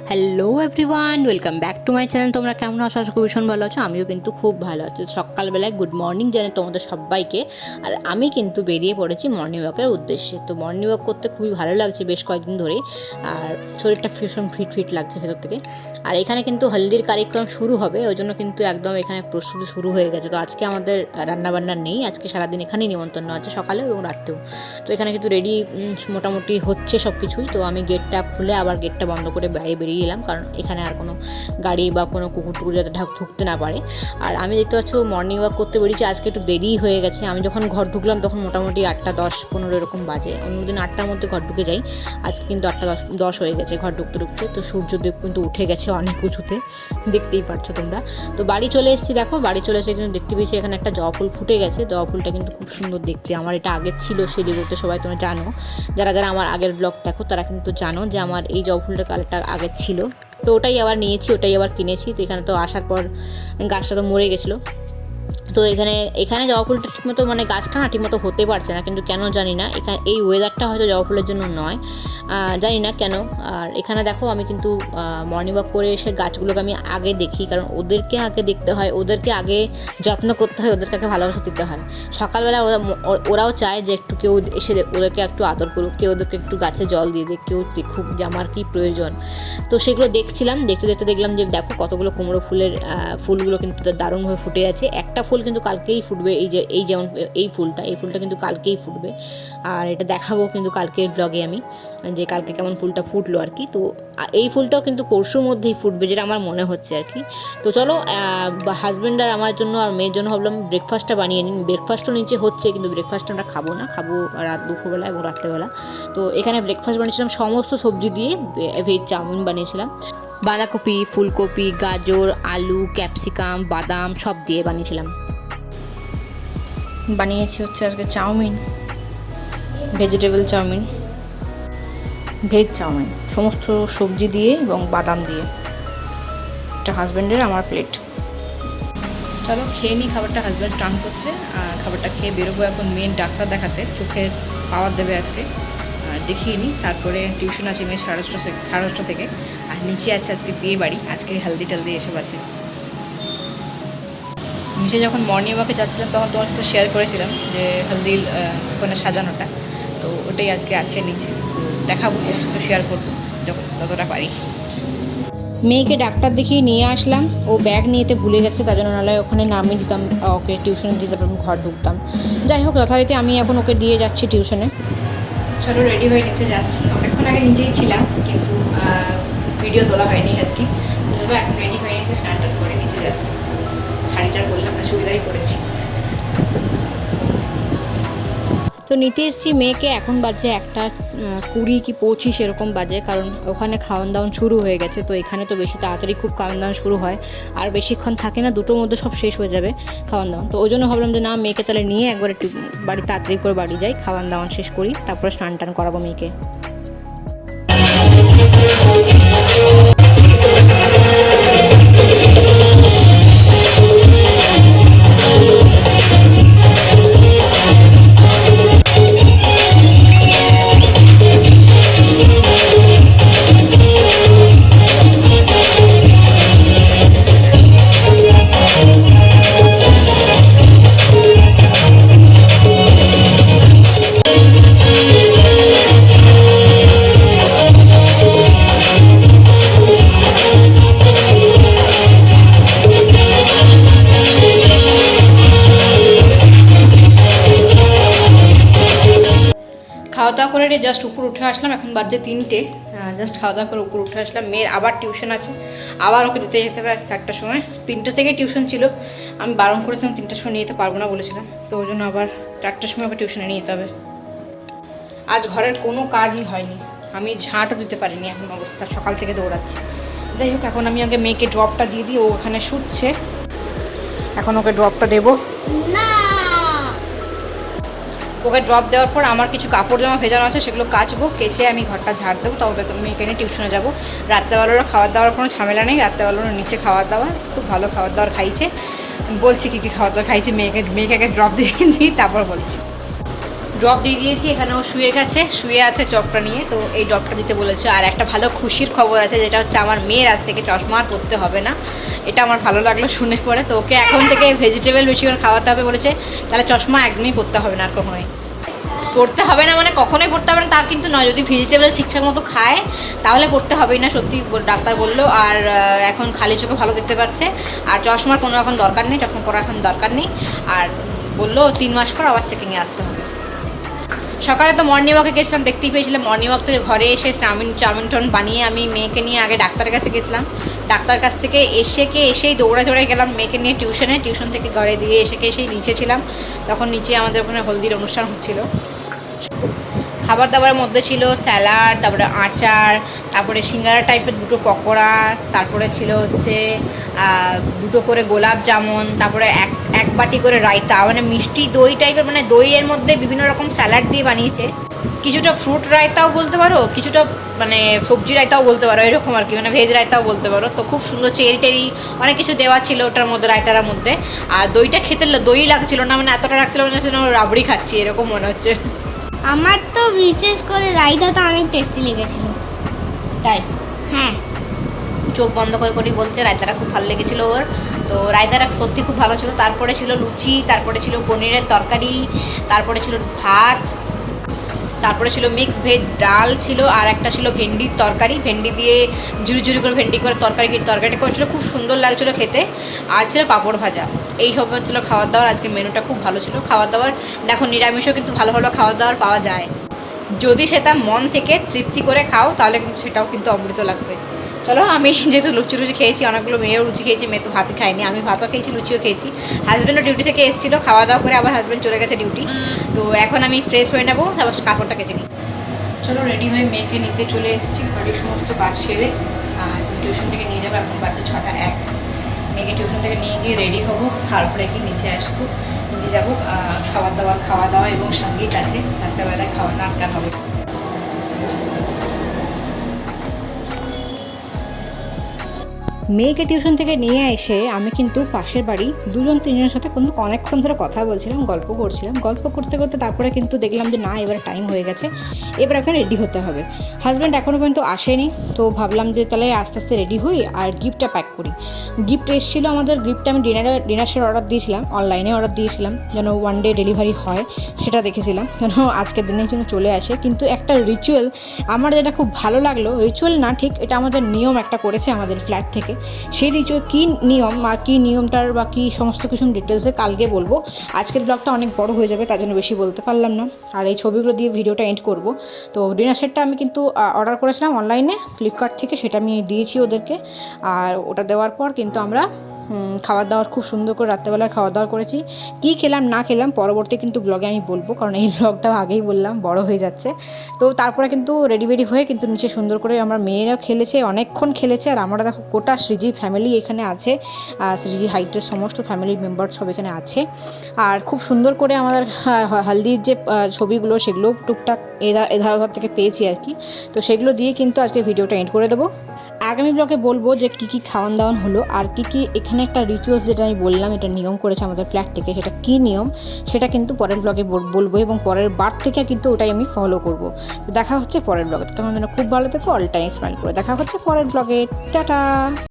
Hello everyone, welcome back to my channel. তোমরা কেমন আছো? আশা করি ভীষণ ভালো আছো। আমিও কিন্তু খুব ভালো আছি। সকালবেলায় গুড মর্নিং জানাই তোমাদের সবাইকে। আর আমি কিন্তু বেরিয়ে পড়েছি মর্নিং ওয়াকের উদ্দেশ্যে। তো মর্নিং ওয়াক করতে খুবই ভালো লাগছে বেশ কয়েকদিন ধরেই। আর শরীরটা ভীষণ ফিট লাগছে ভেতর থেকে। আর এখানে কিন্তু হলদির কার্যক্রম শুরু হবে, ওই জন্য কিন্তু একদম এখানে প্রস্তুতি শুরু হয়ে গেছে। তো আজকে আমাদের রান্নাবান্না নেই, আজকে সারাদিন এখানেই নিমন্ত্রণ আছে, সকালে এবং রাত্রেও। তো এখানে কিন্তু রেডি মোটামুটি হচ্ছে সব কিছুই। তো আমি গেটটা খুলে আবার গেটটা বন্ধ করে বাইরে বেরিয়ে এলাম, কারণ এখানে আর কোনো গাড়ি বা কোনো কুকুর টুকুর যাতে ঢুকতে না পারে। আর আমি দেখতে পাচ্ছ মর্নিং ওয়াক করতে বেরিয়েছি, আজকে একটু দেরিই হয়ে গেছে। আমি যখন ঘর ঢুকলাম তখন মোটামুটি 8:10-15 এরকম বাজে। অন্যদিন 8টার মধ্যে ঘর ঢুকে যাই, আজকে কিন্তু 8:10 হয়ে গেছে ঘর ঢুকতে। তো সূর্যদেব কিন্তু উঠে গেছে অনেক উঁচুতে, দেখতেই পারছো তোমরা। তো বাড়ি চলে এসেছি, দেখো বাড়ি চলে এসে কিন্তু দেখতে পেয়েছি এখানে একটা জবা ফুল ফুটে গেছে। জবা ফুলটা কিন্তু খুব সুন্দর দেখতে। আমার এটা আগের ছিল শিলিগুড়িতে, সবাই তোমরা জানো, যারা যারা আমার আগের ব্লগ দেখো তারা কিন্তু জানো যে আমার এই জবা ফুলটার কালারটা আগের ছিল। তো ওটাই আবার নিয়েছি, ওটাই আবার কিনেছি। তো এখানে তো আসার পর গাছটা তো মরে গেছিলো। তো এখানে জবা ফুলটা ঠিকমতো গাছটা না ঠিকমতো হতে পারছে না, কিন্তু কেন জানি না। এখানে এই ওয়েদারটা হয়তো জবা ফুলের জন্য নয়, জানি না কেন। আর এখানে দেখো আমি কিন্তু মর্নিং ওয়াক করে এসে গাছগুলোকে আমি আগে দেখি, কারণ ওদেরকে আগে দেখতে হয়, ওদেরকে আগে যত্ন করতে হয়, ওদেরকে ভালোবাসা দিতে হয়। সকালবেলা ওরাও চায় যে একটু কেউ এসে ওদেরকে একটু আদর করুক, কেউ ওদেরকে একটু গাছে জল দিয়ে দিক, কেউ দেখুক যে আমার কী প্রয়োজন। তো সেগুলো দেখছিলাম, দেখতে দেখলাম যে দেখো কতগুলো কুমড়ো ফুলের ফুলগুলো কিন্তু দারুণভাবে ফুটে আছে। একটা ফুল কিন্তু কালকেই ফুটবে, যেমন এই ফুলটা কিন্তু কালকেই ফুটবে। আর এটা দেখাবো কিন্তু কালকের ব্লগে আমি, যে কালকে কেমন ফুলটা ফুটলো আর কি। তো এই ফুলটাও কিন্তু পরশুর মধ্যেই ফুটবে, যেটা আমার মনে হচ্ছে আর কি। তো চলো, হাজব্যান্ড আর আমার জন্য আর মেয়ের জন্য ভাবলাম ব্রেকফাস্টটা বানিয়ে নিন। ব্রেকফাস্টও নিচে হচ্ছে, কিন্তু ব্রেকফাস্ট আমরা খাবো না, খাবো দুপুরবেলা এবং রাত্রেবেলা। তো এখানে ব্রেকফাস্ট বানিয়েছিলাম সমস্ত সবজি দিয়ে, ভেজ চাউমিন বানিয়েছিলাম। বাঁধাকপি, ফুলকপি, গাজর, আলু, ক্যাপসিকাম, বাদাম সব দিয়ে বানিয়েছিলাম। বানিয়েছি হচ্ছে আজকে chow mein, vegetable chow mein, veg chow mein, সমস্ত সবজি দিয়ে এবং বাদাম দিয়ে। এটা হাজব্যান্ডের, আমার প্লেট। চলো খেয়ে নিই খাবারটা, হাজব্যান্ড টান করছে। খাবারটা খেয়ে বেরোবো এখন মেন ডাক্তার দেখাতে, চোখের পাওয়ার দেবে আজকে, দেখিয়ে নিই। তারপরে টিউশন আছে মেয়ে 8:30 থেকে। আর নিচে আছে আজকে বিয়ে বাড়ি, আজকে হেলদি টেলদি এসব আছে। নিচে যখন মর্নিং ওয়াকে যাচ্ছিলাম তখন তোমার সাথে শেয়ার করেছিলাম যে হলদির ওখানে সাজানোটা, তো ওটাই আজকে আছে নিচে। দেখাবো, তোমার সাথে শেয়ার করবো যতটা পারি। মেয়েকে ডাক্তার দেখিয়ে নিয়ে আসলাম, ও ব্যাগ নিতে ভুলে গেছে, তার জন্য নাহলে ওখানে নামিয়ে দিতাম, ওকে টিউশনে দিতে তারপর ঘর ঢুকতাম। যাই হোক, যথারীতি আমি এখন ওকে দিয়ে যাচ্ছি টিউশনে। চলো রেডি হয়ে নিচে যাচ্ছি। অনেকক্ষণ আগে নিচেই ছিলাম, কিন্তু ভিডিও তোলা হয়নি আর কি। তো এখন রেডি হয়ে নিচে, স্নান করে নিচে যাচ্ছি। শাড়িটা বললাম না, চুড়িদারই পরেছি। তো নিতে এসেছি মেয়েকে, এখন বাজে 1:20 কি 25 এরকম বাজে, কারণ ওখানে খাওয়ান দাওয়ান শুরু হয়ে গেছে। তো এখানে তো বেশি তাড়াতাড়ি খুব খাওয়ান দাওয়ান শুরু হয়, আর বেশিক্ষণ থাকে না, 2টোর মধ্যে সব শেষ হয়ে যাবে খাওয়ান দাওয়ান। তো ওই জন্য ভাবলাম যে না, মেয়েকে তাহলে নিয়ে একবার একটু তাড়াতাড়ি করে বাড়ি যাই, খাওয়ান দাওয়ান শেষ করি, তারপরে স্নান টান করাবো মেয়েকে। খাওয়া দাওয়া করে জাস্ট উপর উঠে আসলাম, এখন বাজে 3টে। জাস্ট খাওয়া দাওয়া করে উপর উঠে আসলাম। মেয়ের আবার টিউশন আছে, আবার ওকে দিতে যেতে হবে 4টার সময়। 3টে থেকে টিউশন ছিল, আমি বারণ করেছিলাম 3টার সময় নিয়ে যেতে পারবো না বলেছিলাম, তো ওই জন্য আবার 4টার সময় ওকে টিউশনে নিয়ে যেতে হবে। আজ ঘরের কোনো কাজই হয়নি, আমি ঝাঁটও দিতে পারিনি, এখন অবস্থা সকাল থেকে দৌড়াচ্ছি। যাই হোক, এখন আমি আগে মেয়েকে ড্রপটা দিয়ে দিই, ও ওখানে শুচ্ছে, এখন ওকে ড্রপটা দেবো। ওকে ড্রপ দেওয়ার পর আমার কিছু কাপড় জামা ভেজানো আছে, সেগুলো কাচবো, কেচে আমি ঘরটা ঝাড় দেবো, তবে মেয়েকে নিয়ে টিউশনে যাবো। রাত্রেবেলারও খাওয়ার দাওয়ার কোনো ঝামেলা নেই, রাত্রেবেলারও নিচে খাওয়ার দাওয়ার খুব ভালো খাওয়ার দাওয়ার খাইছে। বলছি কী কী খাওয়ার দাওয়ার খাইছে, মেয়েকে আগে ড্রপ দিয়ে দিই, তারপর বলছি। ড্রপ দিয়ে দিয়েছি, এখানেও শুয়ে আছে চপটা নিয়ে। তো এই ড্রপটা দিতে বলেছে। আর একটা ভালো খুশির খবর আছে, যেটা হচ্ছে আমার মেয়ের আজ থেকে চশমা আর পরতে হবে না। এটা আমার ভালো লাগলো শুনে পরে। তো ওকে এখন থেকে ভেজিটেবল বেশি করে খাওয়াতে হবে বলেছে, তাহলে চশমা একদমই পরতে হবে না আর কখনোই। পড়তে হবে না মানে কখনোই পড়তে হবে না তা কিন্তু নয়, যদি ভেজিটেবল ঠিকঠাক মতো খায় তাহলে পড়তে হবেই না, সত্যি ডাক্তার বললো। আর এখন খালি চোখে ভালো দেখতে পাচ্ছে, আর চশমার কোনো এখন দরকার নেই, চশমা পরা এখন দরকার নেই। আর বললো 3 মাস পর আবার চেকিংয়ে আসতে হবে। সকালে তো মর্নিং ওয়াকে গেছিলাম, দেখতেই পেয়েছিলাম। মর্নিং ওয়াক থেকে ঘরে এসে চাউমিন বানিয়ে আমি মেয়েকে নিয়ে আগে ডাক্তারের কাছে গেছিলাম। ডাক্তার কাছ থেকে এসেই দৌড়ে গেলাম মেয়েকে নিয়ে টিউশন থেকে ঘরে দিয়ে এসেই নিচে ছিলাম। তখন নিচে আমাদের ওখানে হলদির অনুষ্ঠান হচ্ছিলো। খাবার দাবারের মধ্যে ছিল স্যালাড, তারপরে আচার, তারপরে সিঙ্গারা টাইপের 2টো পকোড়া, তারপরে ছিল হচ্ছে 2টো করে গোলাপ জামুন, তারপরে এক বাটি করে রায়তা, মানে মিষ্টি দই টাইপের, মানে দইয়ের মধ্যে বিভিন্ন রকম স্যালাড দিয়ে বানিয়েছে। কিছুটা ফ্রুট রায়তাও বলতে পারো, কিছুটা মানে সবজি রায়তাও বলতে পারো, এরকম আর কি, মানে ভেজ রায়তাও বলতে পারো। তো খুব সুন্দর চেরি অনেক কিছু দেওয়া ছিল ওটার মধ্যে, রায়তার মধ্যে। আর দইটা খেতে দই লাগছিল না, মানে এতটা রাখছিল মনে হচ্ছে রাবড়ি খাচ্ছি এরকম মনে হচ্ছে। আমার তো বিশেষ করে রায়তাটা অনেক টেস্টি লেগেছিল। তাই? হ্যাঁ, চোখ বন্ধ করে বলছে রায়তাটা খুব ভালো লেগেছিলো ওর। তো রায়তাটা সত্যি খুব ভালো ছিল। তারপরে ছিল লুচি, তারপরে ছিল পনিরের তরকারি, তারপরে ছিল ভাত, তারপরে ছিল মিক্স ভেজ ডাল ছিল, আর একটা ছিল ভেন্ডির তরকারি, ভেন্ডি দিয়ে ঝুড়ি করে ভেন্ডি করে তরকারিটা করেছিল, খুব সুন্দর লাগছিলো খেতে। আর ছিল পাঁপড় ভাজা। এই সব হচ্ছিল খাবার দাবার। আজকে মেনুটা খুব ভালো ছিল। খাবার দাবার দেখো, নিরামিষও কিন্তু ভালো খাবার দাবার পাওয়া যায়, যদি সেটা মন থেকে তৃপ্তি করে খাও তাহলে কিন্তু সেটাও কিন্তু অমৃত লাগবে। চলো, আমি যেহেতু লুচি খেয়েছি, অনেকগুলো মেয়েও লুচি খেয়েছি, মেয়ে তো ভাত খায়নি, আমি ভাতও খেয়েছি, লুচিও খেয়েছি। হাজব্যান্ডও ডিউটি থেকে এসেছিলো, খাওয়া দাওয়া করে আবার হাজব্যান্ড চলে গেছে ডিউটি। তো এখন আমি ফ্রেশ হয়ে নেবো, তারপর কাপড়টা কেচে নিই। চলো, রেডি হয়ে মেয়েকে নিতে চলে এসেছি, বাড়ির সমস্ত কাজ সেরে। টিউশন থেকে নিয়ে যাবো, এখন বাজে 6টা 1। মেয়েকে টিউশন থেকে নিয়ে গিয়ে রেডি হবো, তারপরে কি নিচে আসবো, নিচে যাবো। খাওয়া দাওয়া এবং সঙ্গীত আছে, রাত্রেবেলায় নাচ গান হবে। মেয়েকে টিউশন থেকে নিয়ে এসে আমি কিন্তু পাশের বাড়ি 2-3জনের সাথে অনেকক্ষণ ধরে কথা বলছিলাম, গল্প করতে তারপরে কিন্তু দেখলাম যে না, এবার টাইম হয়ে গেছে, এবার একটা রেডি হতে হবে। হাজব্যান্ড এখনও পর্যন্ত আসেনি, তো ভাবলাম যে তাহলে আস্তে আস্তে রেডি হই আর গিফটটা প্যাক করি। গিফট এসেছিলো আমাদের, গিফটটা আমি ডিনারের অর্ডার দিয়েছিলাম, অনলাইনে অর্ডার দিয়েছিলাম, যেন 1 ডে ডেলিভারি হয়, সেটা দেখেছিলাম যেন আজকের দিনের জন্য চলে আসে। কিন্তু একটা রিচুয়াল আমার যেটা খুব ভালো লাগলো, রিচুয়াল না ঠিক, এটা আমাদের নিয়ম একটা করেছে আমাদের ফ্ল্যাট থেকে। সেই রিচুয়াল কী নিয়ম আর কী নিয়মটার বা কী সমস্ত কিছু ডিটেলসে কালকে বলবো। আজকের ব্লগটা অনেক বড় হয়ে যাবে, তার জন্য বেশি বলতে পারলাম না। আর এই ছবিগুলো দিয়ে ভিডিওটা এন্ড করব। তো ডিনার সেটটা আমি কিন্তু অর্ডার করেছিলাম অনলাইনে ফ্লিপকার্ট থেকে, সেটা আমি দিয়েছি ওদেরকে। আর ওটা দেওয়ার পর কিন্তু আমরা খাবার দাবার খুব সুন্দর করে রাত্রেবেলায় খাওয়া দাওয়া করেছি। কী খেলাম না খেলাম পরবর্তী কিন্তু ব্লগে আমি বলবো, কারণ এই ব্লগটাও আগেই বললাম বড় হয়ে যাচ্ছে। তো তারপরে কিন্তু রেডি হয়ে কিন্তু নিচে সুন্দর করে আমার মেয়েরাও খেলেছে, অনেকক্ষণ খেলেছে। আর আমরা দেখো গোটা সৃজি ফ্যামিলি এখানে আছে, সৃজি হাইটের সমস্ত ফ্যামিলি মেম্বার সব এখানে আছে। আর খুব সুন্দর করে আমাদের হলদির যে ছবিগুলো সেগুলো টুকটাক এধার থেকে পেয়েছি আর কি। তো সেগুলো দিয়ে কিন্তু আজকে ভিডিওটা এন্ড করে দেবো। আগামী ব্লগে বলবো যে কী খাওয়ান দাওয়ান হলো, আর কী এখানে একটা রিচুয়ালস যেটা আমি বললাম, এটা নিয়ম করেছে আমাদের ফ্ল্যাট থেকে, সেটা কী নিয়ম সেটা কিন্তু পরের ব্লগে বলবো, এবং পরের বার থেকে কিন্তু ওটাই আমি ফলো করব। দেখা হচ্ছে পরের ব্লগে। তোমার জন্য খুব ভালো থেকো, অল টাইম স্মাইল করে দেখা হচ্ছে পরের ব্লগে। টাটা।